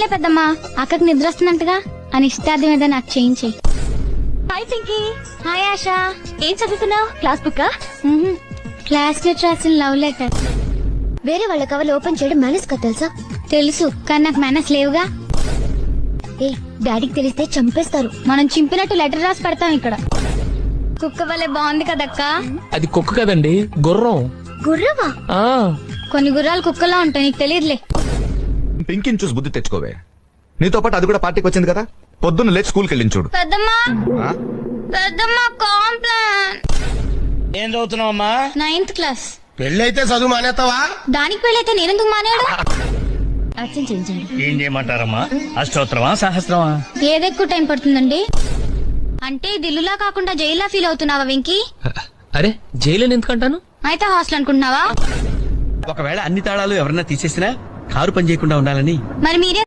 లేదులే పెద్దమ్మా, అక్కకి నిద్ర వస్తుందంటగా అని ఇష్టార్థం ఏదో నాకు చేయించి. హాయ్ పింకీ. హాయ్ ఆశా. ఏం చదువుతున్నావు? Class book? క్లాస్మేట్ రాసిన లవ్ లెటర్. వేరే వాళ్ళ కవర్లు ఓపెన్ చేయడం మేనేజ్ కదా తెలుసా? తెలుసు, కానీ నాకు మేనస్ లేవుగా. ఏ డాడీకి తెలిస్తే చంపేస్తారు. మనం చింపినట్టు లెటర్ రాసి పెడతాం ఇక్కడ. కుక్క వల్లే బాగుంది కదక్క. అది కుక్క కదండి, గుర్రం. గుర్రవా? ఆ కొన్ని గుర్రాలు కుక్కలా ఉంటాయి, నీకు తెలియదులే. పింకిని చూసి బుద్ధి తెచ్చుకోవే. నీతో పాటు అది కూడా పార్టీకి వచ్చింది కదా, పొద్దున్న లేచి స్కూల్కి వెళ్ళింది చూడు. పెద్దమ్మా పెద్దమ్మా కాంప్లైన్. ఏం చదువుతున్నావమ్మా? 9th class. పెళ్ళైతే చదువు మానేస్తావా? దానికి పెళ్ళైతే నేనెందుకు మానేడు? అర్చన చేయించండి. ఏం చేయమంటారమ్మా? అష్టోత్తరమా సహస్రమా? ఏది ఎక్కువ టైం పడుతుందండి? అంటే ఇది ఇల్లులా కాకుండా జైల్లా ఫీల్ అవుతున్నావా వెంకీ? అరే జైలు ఎందుకంటాను? అయితే హాస్టల్ అనుకుంటున్నావా? ఒకవేళ అన్ని తాళాలు ఎవరన్నా తీసేసినా కారు పని చేయకుండా ఉండాలని. మరి మీరే